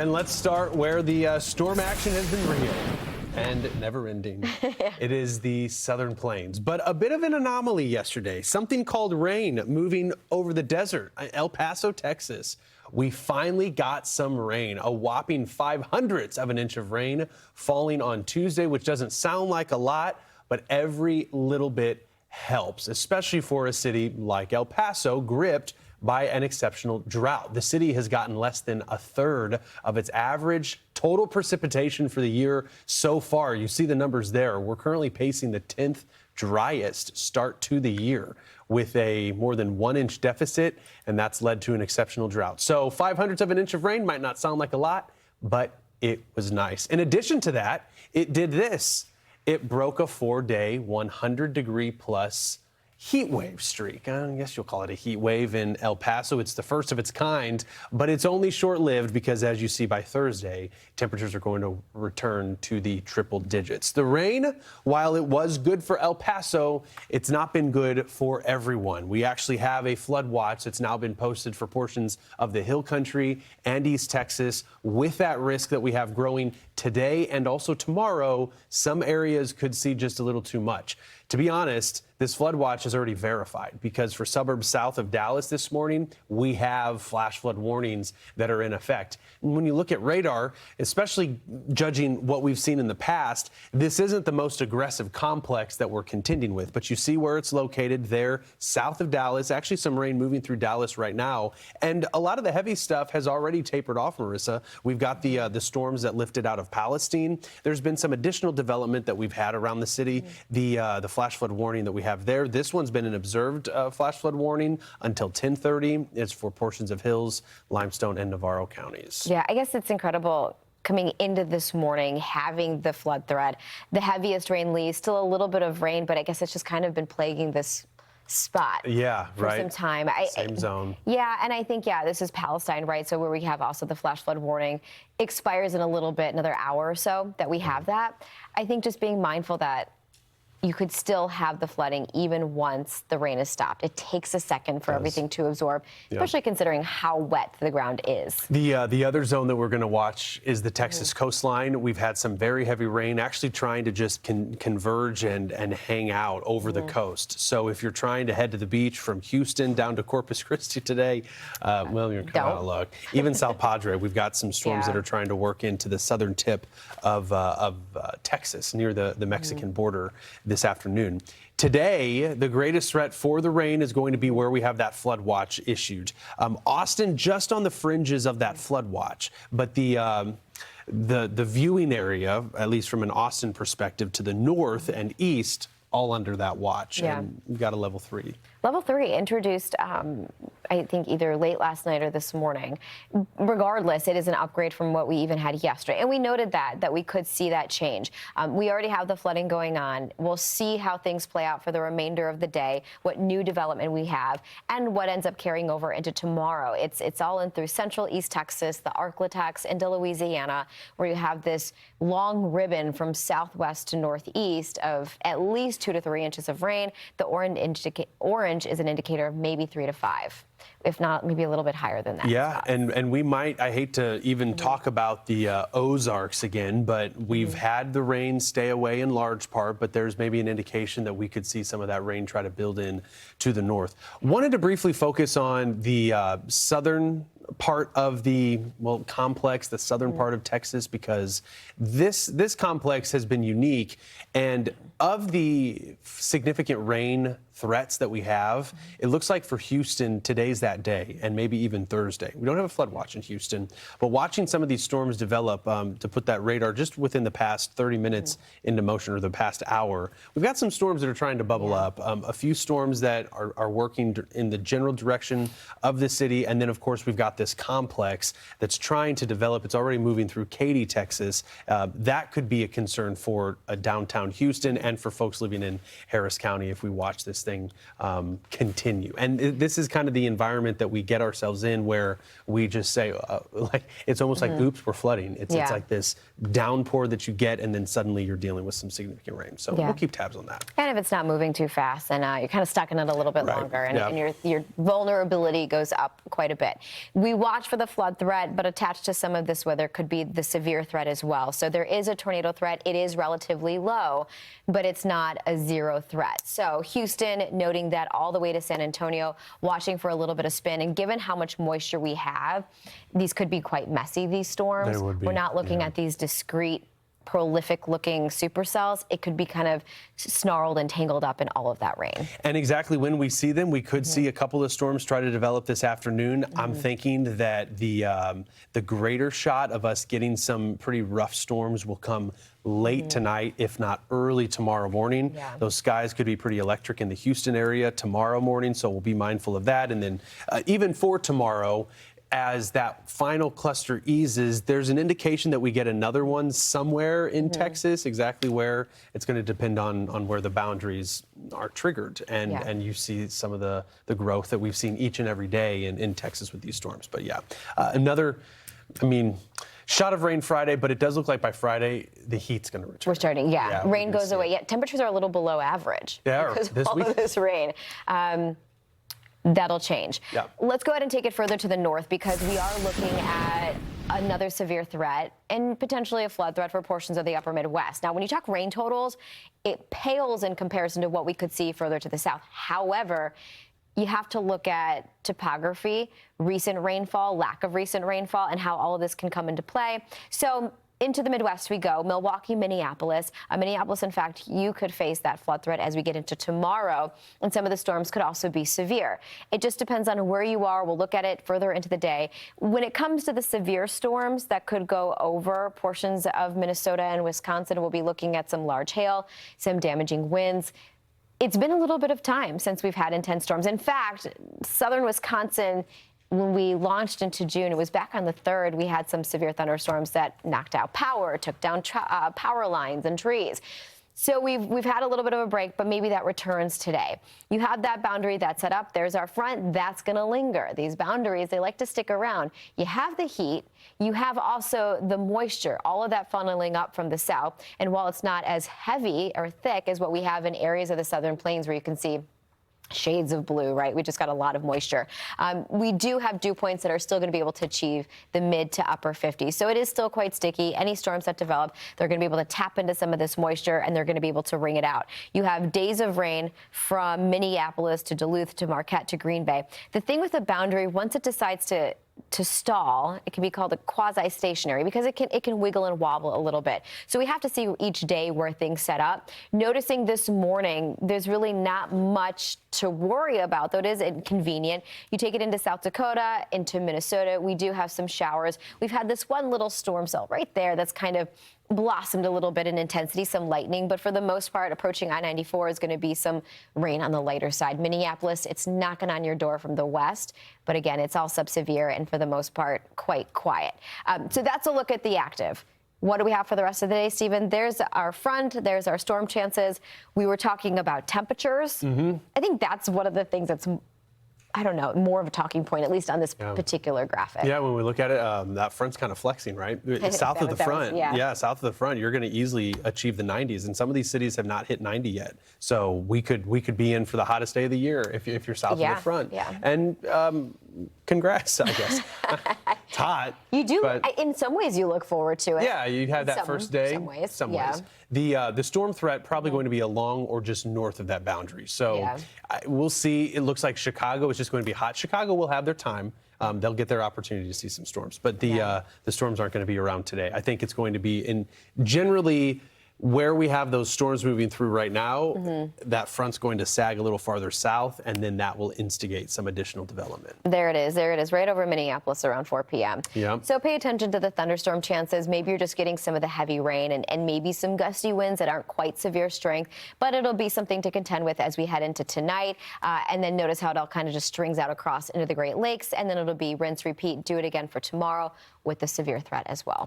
And let's start where the storm action has been real and never ending. It is the Southern Plains, but a bit of an anomaly yesterday. Something called rain moving over the desert, El Paso, Texas. We finally got some rain, a whopping 0.05 of an inch of rain falling on Tuesday, which doesn't sound like a lot, but every little bit helps, especially for a city like El Paso, gripped by an exceptional drought. The city has gotten less than a third of its average total precipitation for the year so far. You see the numbers there. We're currently pacing the 10th driest start to the year with a more than 1 inch deficit, and that's led to an exceptional drought. So 0.05 of an inch of rain might not sound like a lot, but it was nice. In addition to that, it did this. It broke a 4-day, 100-degree plus heat wave streak. I guess you'll call it a heat wave in El Paso. It's the first of its kind, but it's only short-lived because, as you see, by Thursday, temperatures are going to return to the triple digits. The rain, while it was good for El Paso, it's not been good for everyone. We actually have a flood watch that's now been posted for portions of the Hill Country and East Texas. With that risk that we have growing today and also tomorrow, some areas could see just a little too much. To be honest, this flood watch is already verified because for suburbs south of Dallas this morning, we have flash flood warnings that are in effect. And when you look at radar, especially judging what we've seen in the past, this isn't the most aggressive complex that we're contending with, but you see where it's located there south of Dallas. Actually, some rain moving through Dallas right now. And a lot of the heavy stuff has already tapered off, Marissa. We've got the storms that lifted out of Palestine. There's been some additional development that we've had around the city. The flash flood warning that we have there. This one's been an observed flash flood warning until 10:30. It's for portions of Hills, Limestone, and Navarro counties. Yeah, I guess it's incredible coming into this morning, having the flood threat. The heaviest rain leaves, still a little bit of rain, but I guess it's just kind of been plaguing this spot for some time. Same zone. Yeah, and I think, this is Palestine, right? So where we have also the flash flood warning expires in a little bit, another hour or so that we have that. I think just being mindful that you could still have the flooding even once the rain is stopped. It takes a second for everything to absorb, especially considering how wet the ground is. The other zone that we're going to watch is the Texas coastline. We've had some very heavy rain actually trying to just converge and hang out over the coast. So if you're trying to head to the beach from Houston down to Corpus Christi today, well, you're kind of out of luck. Even South Padre, we've got some storms that are trying to work into the southern tip of Texas near the Mexican border this afternoon. Today, the greatest threat for the rain is going to be where we have that flood watch issued. Austin just on the fringes of that flood watch, but the viewing area, at least from an Austin perspective, to the north and east, all under that watch. And we've got a level 3. Level 3 introduced, I think, either late last night or this morning. Regardless, it is an upgrade from what we even had yesterday. And we noted that we could see that change. We already have the flooding going on. We'll see how things play out for the remainder of the day, what new development we have, and what ends up carrying over into tomorrow. It's all in through central East Texas, the Arklatex into Louisiana, where you have this long ribbon from southwest to northeast of at least 2 to 3 inches of rain. The orange is an indicator of maybe 3 to 5. If not, maybe a little bit higher than that. Yeah, and we might, I hate to even talk about the Ozarks again, but we've had the rain stay away in large part, but there's maybe an indication that we could see some of that rain try to build in to the north. Wanted to briefly focus on the southern part of the complex, the southern part of Texas, because this complex has been unique, and of the significant rain threats that we have, it looks like for Houston, today's that day, and maybe even Thursday. We don't have a flood watch in Houston, but watching some of these storms develop, to put that radar just within the past 30 minutes into motion, or the past hour, we've got some storms that are trying to bubble up. A few storms that are working in the general direction of the city, and then of course we've got this complex that's trying to develop. It's already moving through Katy, Texas. That could be a concern for downtown Houston and for folks living in Harris County if we watch this thing continue. And this is kind of the environment that we get ourselves in, where we just say, like, it's almost like, oops, we're flooding. It's like this downpour that you get, and then suddenly you're dealing with some significant rain. So we'll keep tabs on that. And if it's not moving too fast, and you're kind of stuck in it a little bit longer, and your vulnerability goes up quite a bit. We We watch for the flood threat, but attached to some of this weather could be the severe threat as well. So there is a tornado threat. It is relatively low, but it's not a zero threat. So Houston noting that all the way to San Antonio, watching for a little bit of spin. And given how much moisture we have, these could be quite messy, these storms. They would be, We're not looking yeah. at these discrete, prolific looking supercells. It could be kind of snarled and tangled up in all of that rain. And exactly when we see them, we could see a couple of storms try to develop this afternoon. I'm thinking that the greater shot of us getting some pretty rough storms will come late tonight, if not early tomorrow morning. Yeah. Those skies could be pretty electric in the Houston area tomorrow morning, so we'll be mindful of that. And then even for tomorrow, as that final cluster eases, there's an indication that we get another one somewhere in Texas. Exactly where, it's going to depend on where the boundaries are triggered. And you see some of the growth that we've seen each and every day in Texas with these storms. But yeah, another, shot of rain Friday, but it does look like by Friday, the heat's going to return. We're starting, rain goes away. It. Yeah, temperatures are a little below average because of this all week. of this rain. That'll change. Yeah. Let's go ahead and take it further to the north because we are looking at another severe threat and potentially a flood threat for portions of the upper Midwest. Now, when you talk rain totals, it pales in comparison to what we could see further to the south. However, you have to look at topography, recent rainfall, lack of recent rainfall, and how all of this can come into play. So into the Midwest we go, Milwaukee, Minneapolis. Minneapolis, in fact, you could face that flood threat as we get into tomorrow, and some of the storms could also be severe. It just depends on where you are. We'll look at it further into the day. When it comes to the severe storms that could go over portions of Minnesota and Wisconsin, we'll be looking at some large hail, some damaging winds. It's been a little bit of time since we've had intense storms. In fact, southern Wisconsin, when we launched into June, it was back on the 3rd, we had some severe thunderstorms that knocked out power, took down power lines and trees. So we've had a little bit of a break, but maybe that returns today. You have that boundary that's set up. There's our front. That's going to linger. These boundaries, they like to stick around. You have the heat. You have also the moisture, all of that funneling up from the south. And while it's not as heavy or thick as what we have in areas of the southern plains where you can see shades of blue, right? We just got a lot of moisture. We do have dew points that are still going to be able to achieve the mid to upper 50s. So it is still quite sticky. Any storms that develop, they're going to be able to tap into some of this moisture and they're going to be able to wring it out. You have days of rain from Minneapolis to Duluth to Marquette to Green Bay. The thing with the boundary, once it decides to stall, it can be called a quasi-stationary because it can wiggle and wobble a little bit. So we have to see each day where things set up. Noticing this morning, there's really not much to worry about, though it is inconvenient. You take it into South Dakota, into Minnesota, we do have some showers. We've had this one little storm cell right there that's kind of blossomed a little bit in intensity, some lightning, but for the most part, approaching I-94 is going to be some rain on the lighter side. Minneapolis, it's knocking on your door from the west, but again, it's all subsevere and for the most part, quite quiet. So that's a look at the active. What do we have for the rest of the day, Stephen? There's our front, there's our storm chances. We were talking about temperatures. I think that's one of the things that's, I don't know, more of a talking point, at least on this particular graphic. Yeah, when we look at it, that front's kind of flexing, right? South of the front, south of the front, you're going to easily achieve the 90s, and some of these cities have not hit 90 yet. So we could be in for the hottest day of the year if you're south of the front. Yeah. And congrats, I guess. It's hot. You do. But in some ways, you look forward to it. Yeah, you had that first day. Some ways. The storm threat probably going to be along or just north of that boundary. So we'll see. It looks like Chicago is just going to be hot. Chicago will have their time. They'll get their opportunity to see some storms. But the storms aren't going to be around today. I think it's going to be generally where we have those storms moving through right now, that front's going to sag a little farther south, and then that will instigate some additional development. There it is, right over Minneapolis around 4 p.m. Yeah. So pay attention to the thunderstorm chances. Maybe you're just getting some of the heavy rain and maybe some gusty winds that aren't quite severe strength, but it'll be something to contend with as we head into tonight. And then notice how it all kind of just strings out across into the Great Lakes, and then it'll be rinse, repeat, do it again for tomorrow with the severe threat as well.